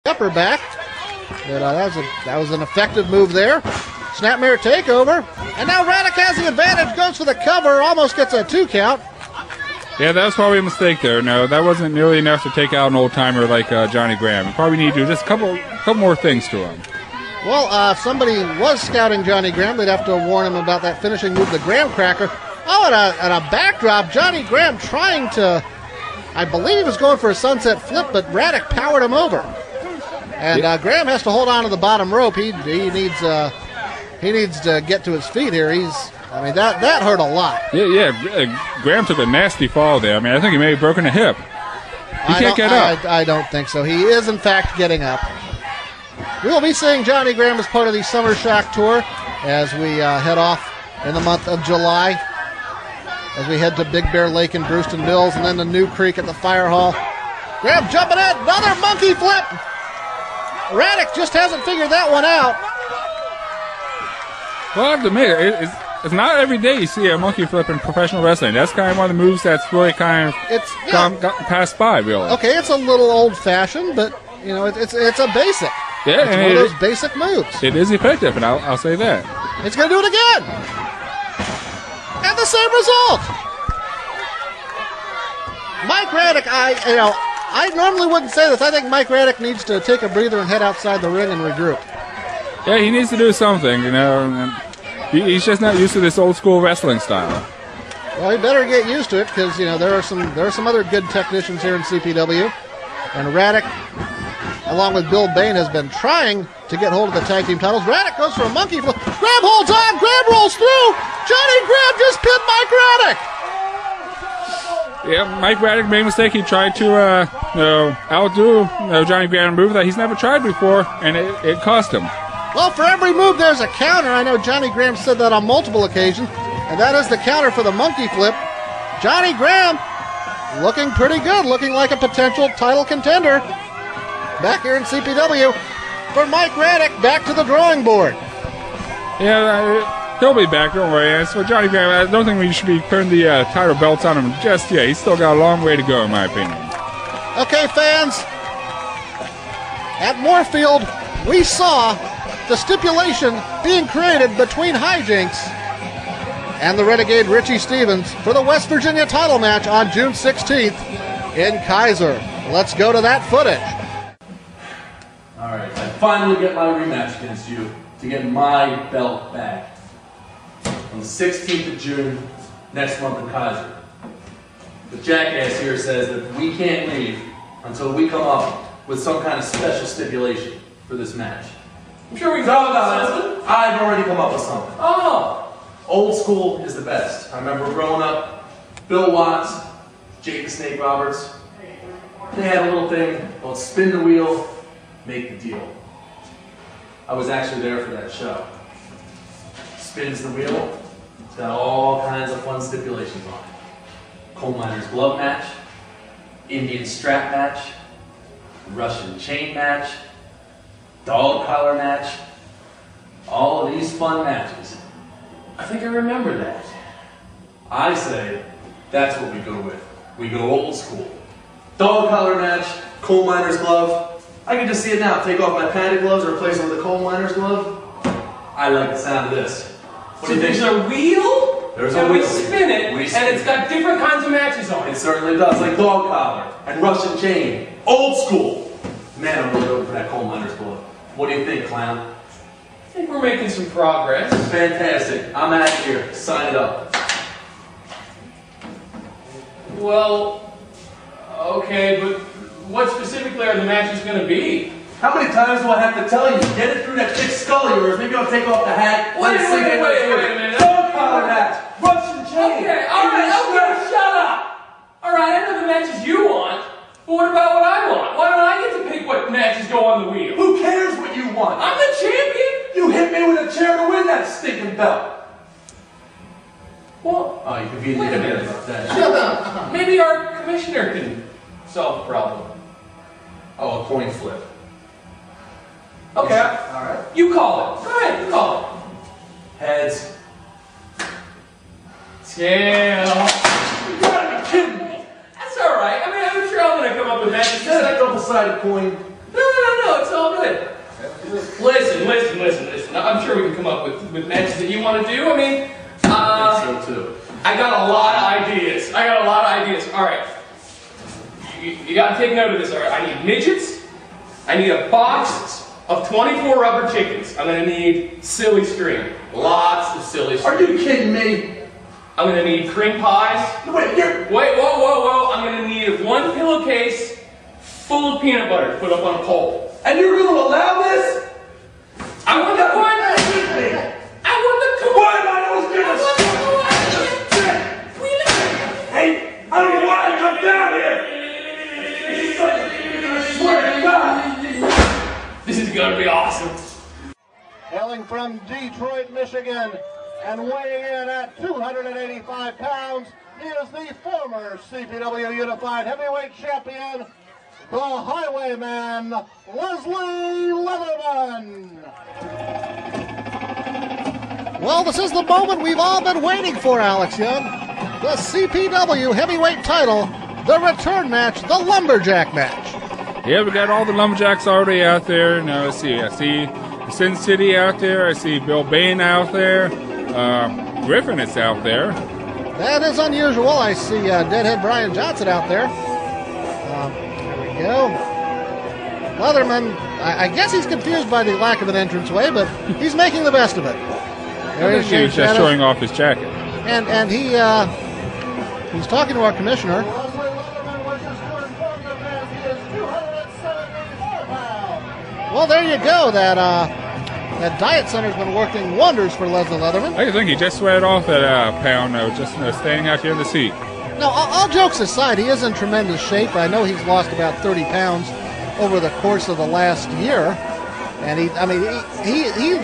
upper back. But that was an effective move there. Snapmare takeover. And now Ratick has the advantage, goes for the cover, almost gets a 2 count. Yeah, that was probably a mistake there. No, that wasn't nearly enough to take out an old-timer like Johnny Graham. You probably need to do just a couple more things to him. Well, if somebody was scouting Johnny Graham, they'd have to warn him about that finishing move, the Graham Cracker. Oh, and a backdrop, Johnny Graham trying to, I believe he was going for a sunset flip, but Ratick powered him over. And Graham has to hold on to the bottom rope. He needs to get to his feet here. That hurt a lot. Yeah. Graham took a nasty fall there. I mean, I think he may have broken a hip. He can't get up. I don't think so. He is, in fact, getting up. We'll be seeing Johnny Graham as part of the Summer Shock Tour as we head off in the month of July, as we head to Big Bear Lake in Brewston Mills and then to New Creek at the Fire Hall. Graham jumping in, another monkey flip. Ratick just hasn't figured that one out. Well, I have to admit, it's not every day you see a monkey flip in professional wrestling. That's kind of one of the moves that's really kind of gotten passed by, really. Okay, it's a little old-fashioned, but it's a basic. Yeah, it's one of those basic moves. It is effective, and I'll say that. It's going to do it again, and the same result. Mike Ratick, I normally wouldn't say this. I think Mike Ratick needs to take a breather and head outside the ring and regroup. Yeah, he needs to do something, He's just not used to this old school wrestling style. Well, he better get used to it because there are some other good technicians here in CPW, and Ratick, along with Bill Bain, has been trying to get hold of the tag team titles. Ratick goes for a monkey flip. Graham holds on. Graham rolls through. Johnny Graham just pinned Mike Ratick. Yeah, Mike Ratick made a mistake. He tried to outdo Johnny Graham move that he's never tried before, and it cost him. Well, for every move, there's a counter. I know Johnny Graham said that on multiple occasions, and that is the counter for the monkey flip. Johnny Graham looking pretty good, looking like a potential title contender. Back here in CPW for Mike Ratick, back to the drawing board. Yeah, he'll be back, don't worry. As for Johnny Graham, I don't think we should be putting the title belts on him just yet. He's still got a long way to go, in my opinion. Okay, fans, at Moorfield, we saw the stipulation being created between Hijinks and the Renegade Richie Stevens for the West Virginia title match on June 16th in Kaiser. Let's go to that footage. All right, I finally get my rematch against you to get my belt back on the 16th of June next month in Kaiser. The jackass here says that we can't leave until we come up with some kind of special stipulation for this match. I'm sure we can talk about something. I've already come up with something. Oh! Old school is the best. I remember growing up, Bill Watts, Jake the Snake Roberts, they had a little thing called spin the wheel, make the deal. I was actually there for that show. Spins the wheel, it's got all kinds of fun stipulations on it. Coal miner's glove match, Indian strap match, Russian chain match, dog collar match, all of these fun matches. I think I remember that. I say that's what we go with. We go old school. Dog collar match, coal miner's glove. I can just see it now. Take off my padded gloves or replace them with a coal miner's glove. I like the sound of this. What do you think? There's a wheel, There's a and wheel. we spin it, and it's got different kinds of matches on It it. certainly does, like dog collar and Russian chain. Old school. Man, I'm really over for that coal miner's glove. What do you think, clown? I think we're making some progress. Fantastic. I'm out of here. Sign it up. Well, okay, but what specifically are the matches going to be? How many times do I have to tell you? Get it through that thick skull of yours. Maybe I'll take off the hat. Wait a minute. Dog collar match. Russian chain. Okay, okay, shut up. All right, I know the matches you want, but what about what I want? Why don't I get to pick what matches go on the wheel? Who cares what you want? I'm the champion. You hit me with a chair to win that stinking belt. Well, Oh, you conveniently wait a forget minute. about that. Shut up. Maybe our commissioner can solve the problem. Oh, a coin flip. Okay. All right. You call it. Go ahead, you call it. Heads. Tail. You gotta be kidding me. That's all right. I mean, I'm sure I'm going to come up with matches. Is that a double-sided coin? No. I'm sure we can come up with matches that you want to do. I mean, I think so too. I got a lot of ideas. All right. You got to take note of this. All right. I need midgets. I need a box of 24 rubber chickens. I'm going to need silly string. Lots of silly string. Are you kidding me? I'm going to need cream pies. Wait, whoa. I'm going to need one pillowcase full of peanut butter to put up on a pole. and you're going to allow this? I want the corn. Why am I always getting Hey, I don't know why I come down here. I swear to God. This is going to be awesome. Hailing from Detroit, Michigan, and weighing in at 285 pounds, he is the former CPW Unified Heavyweight Champion, the Highwayman, Leatherman. Well, this is the moment we've all been waiting for, Alex Young. The CPW Heavyweight title, the return match, the Lumberjack match. Yeah, we got all the Lumberjacks already out there. Now, I see Sin City out there. I see Bill Bain out there. Griffin is out there. That is unusual. I see Deadhead Brian Johnson out there. There we go. Leatherman, I guess he's confused by the lack of an entranceway, but he's making the best of it. I think he was just showing off his jacket. And he's talking to our commissioner. Well, there you go. That diet center's been working wonders for Leslie Leatherman. I think he just sweated off that pound, just staying out here in the seat. Now, all jokes aside, he is in tremendous shape. I know he's lost about 30 pounds over the course of the last year. And he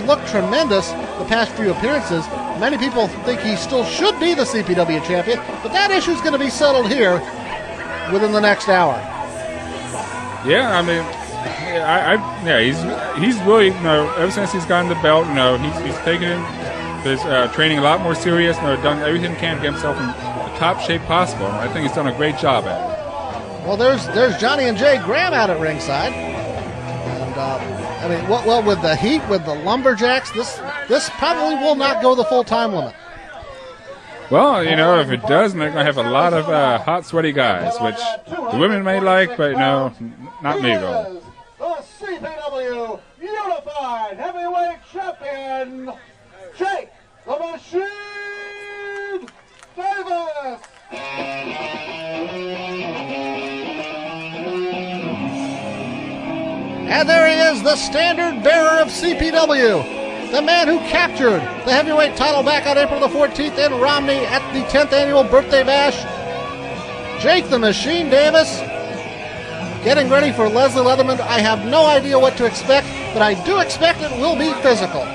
looked tremendous the past few appearances. Many people think he still should be the CPW champion, but that issue is going to be settled here within the next hour. Yeah, he's really, ever since he's gotten the belt, he's taken his training a lot more serious, done everything he can to get himself in the top shape possible. And I think he's done a great job at it. Well, there's Johnny and Jay Graham out at ringside. And, with the heat, with the Lumberjacks, this probably will not go the full-time limit. Well, if it does, they're going to have a lot of hot, sweaty guys, which the women may like, but not me, though. The CPW Unified Heavyweight Champion, Jake the Machine Davis. And there he is, the standard bearer of CPW, the man who captured the heavyweight title back on April the 14th in Romney at the 10th annual birthday bash. Jake the Machine Davis, getting ready for Leslie Leatherman. I have no idea what to expect, but I do expect it will be physical.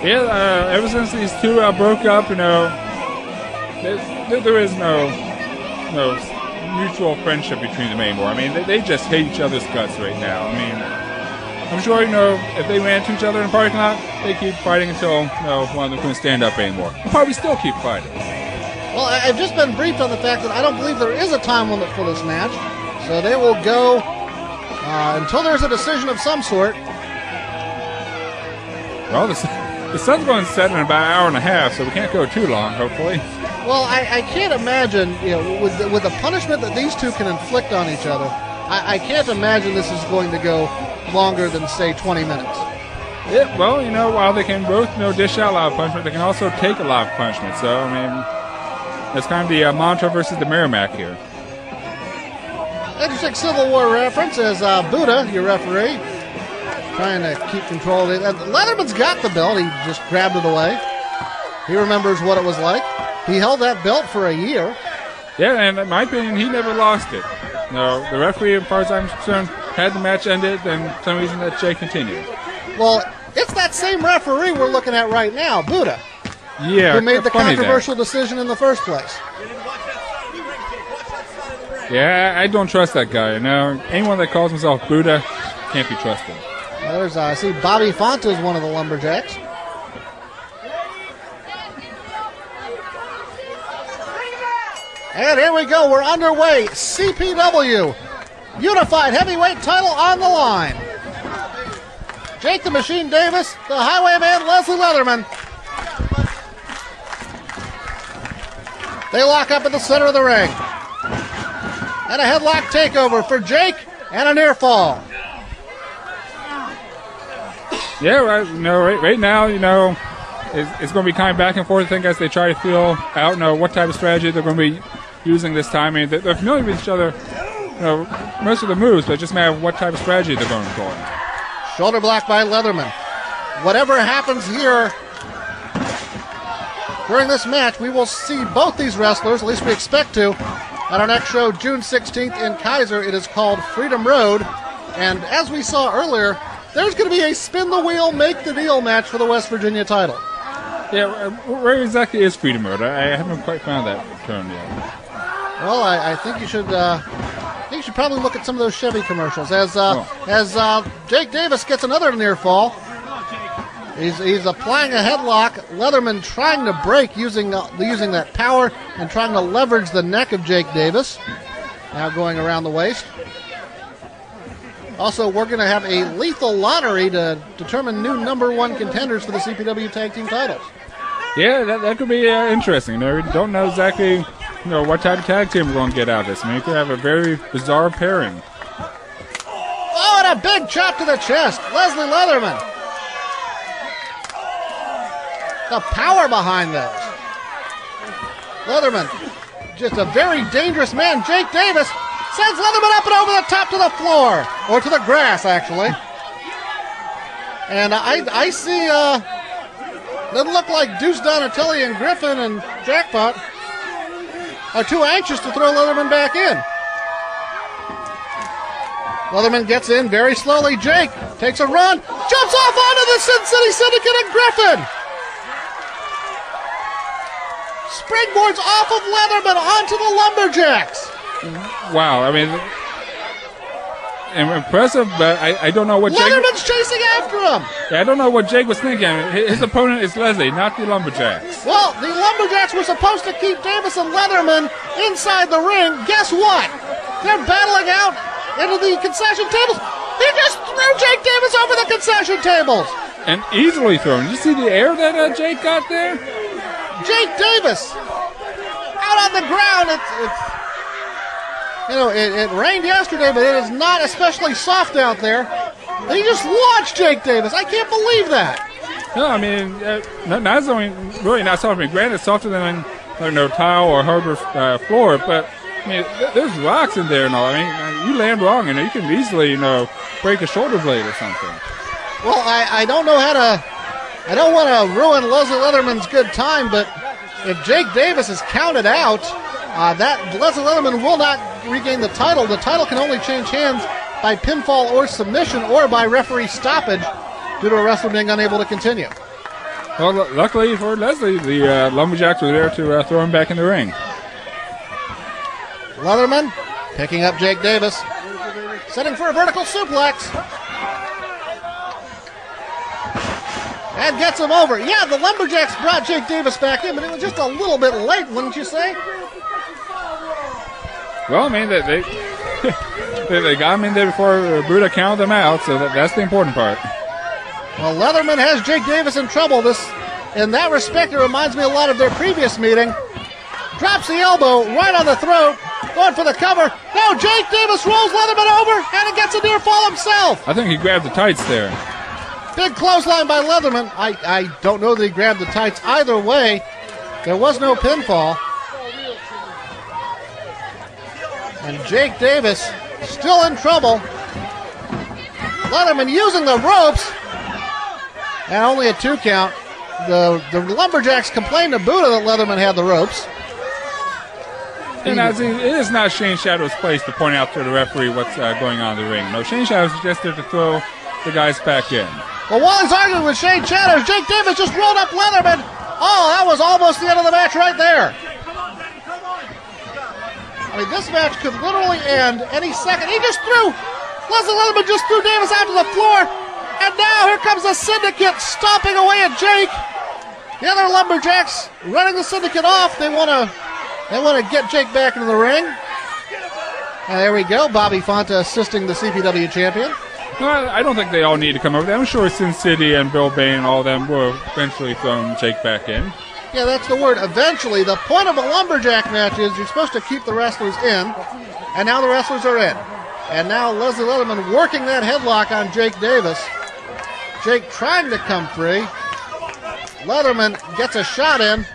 Yeah, ever since these two broke up, there is no mutual friendship between them anymore. They just hate each other's guts right now. I'm sure, if they ran into each other in the parking lot, they keep fighting until one of them couldn't stand up anymore. They'll probably still keep fighting. Well, I've just been briefed on the fact that I don't believe there is a time limit for this match. So they will go until there's a decision of some sort. Well, the sun's going to set in about an hour and a half, so we can't go too long, hopefully. Well, I can't imagine, with the punishment that these two can inflict on each other, I can't imagine this is going to go longer than, say, 20 minutes. Yeah, well, while they can both dish out a lot of punishment, they can also take a lot of punishment. So, that's kind of the Mantra versus the Merrimack here. Interesting Civil War reference as Buddha, your referee, trying to keep control of it. Leatherman's got the belt. He just grabbed it away. He remembers what it was like. He held that belt for a year. Yeah, and in my opinion, he never lost it. No, the referee, as far as I'm concerned, had the match ended, and for some reason that Jay continued. Well, it's that same referee we're looking at right now, Buddha. Yeah, who made the controversial decision in the first place. Yeah, I don't trust that guy. Anyone that calls himself Buddha can't be trusted. There's, I see Bobby Fonta is one of the Lumberjacks. And here we go. We're underway. CPW Unified Heavyweight title on the line. Jake Jake the Machine Davis, the Highwayman Leslie Leatherman. They lock up in the center of the ring. And a headlock takeover for Jake and a near fall. Yeah, right now, it's going to be kind of back and forth, I think, as they try to feel out, what type of strategy they're going to be using this time. I mean, they're familiar with each other, most of the moves, but it just matter what type of strategy they're going to go on. Shoulder block by Leatherman. Whatever happens here during this match, we will see both these wrestlers, at least we expect to, at our next show, June 16th in Kaiser. It is called Freedom Road. And as we saw earlier, there's going to be a spin the wheel, make the deal match for the West Virginia title. Yeah, where exactly is Freedom Road? I haven't quite found that term yet. Well, I think you should. You should probably look at some of those Chevy commercials. As Jake Davis gets another near fall. He's applying a headlock. Leatherman trying to break using that power and trying to leverage the neck of Jake Davis. Now going around the waist. Also, we're going to have a lethal lottery to determine new number one contenders for the CPW Tag Team titles. Yeah, that could be interesting. We don't know exactly what type of tag team we're going to get out of this. I mean, we could have a very bizarre pairing. Oh, and a big chop to the chest. Leslie Leatherman. The power behind those. Leatherman, just a very dangerous man. Jake Davis sends Leatherman up and over the top to the floor. Or to the grass, actually. And I see, doesn't look like Deuce Donatelli and Griffin and Jackpot are too anxious to throw Leatherman back in. Leatherman gets in very slowly. Jake takes a run, jumps off onto the Sin City Syndicate and Griffin. Springboards off of Leatherman onto the Lumberjacks. Wow, I mean, impressive, but I don't know what Leatherman's chasing after him. Yeah, I don't know what Jake was thinking. His opponent is Leslie, not the Lumberjacks. Well, the Lumberjacks were supposed to keep Davis and Leatherman inside the ring. Guess what? They're battling out into the concession tables. He just threw Jake Davis over the concession tables. And easily thrown. Did you see the air that Jake got there? Jake Davis out on the ground. It rained yesterday, but it is not especially soft out there. He just launched Jake Davis. I can't believe that. No, I mean, not only really not soft. I mean, granted, it's softer than tile or hardwood floor, but I mean, there's rocks in there and all. I mean, you land wrong, and you can easily, break a shoulder blade or something. Well, I don't know how to. I don't want to ruin Leslie Leatherman's good time, but if Jake Davis is counted out, that Leslie Leatherman will not regain the title. The title can only change hands by pinfall or submission or by referee stoppage due to a wrestler being unable to continue. Well, luckily for Leslie, the Lumberjacks were there to throw him back in the ring. Leatherman picking up Jake Davis, setting for a vertical suplex. And gets him over. Yeah, the Lumberjacks brought Jake Davis back in, but it was just a little bit late, wouldn't you say? Well, I mean, they got him in there before Buddha counted them out, so that's the important part. Well, Leatherman has Jake Davis in trouble. In that respect, it reminds me a lot of their previous meeting. Drops the elbow right on the throat, going for the cover. No, Jake Davis rolls Leatherman over, and he gets a near fall himself. I think he grabbed the tights there. Big clothesline by Leatherman. I don't know that he grabbed the tights. Either way, there was no pinfall. And Jake Davis still in trouble. Leatherman using the ropes. And only a 2 count. The Lumberjacks complained to Buddha that Leatherman had the ropes. And it is not Shane Shadow's place to point out to the referee what's going on in the ring. No, Shane Shadow's just there to throw the guys back in. Well, while he's arguing with Shane Shadows, Jake Davis just rolled up Leatherman. Oh, that was almost the end of the match right there. I mean, this match could literally end any second. Leslie Leatherman just threw Davis out to the floor. And now here comes the Syndicate stomping away at Jake. The other Lumberjacks running the Syndicate off. They want to get Jake back into the ring. And there we go. Bobby Fonta assisting the CPW champion. No, I don't think they all need to come over there. I'm sure Sin City and Bill Bain and all of them will eventually throw Jake back in. Yeah, that's the word. Eventually, the point of a lumberjack match is you're supposed to keep the wrestlers in, and now the wrestlers are in. And now Leslie Leatherman working that headlock on Jake Davis. Jake trying to come free. Leatherman gets a shot in.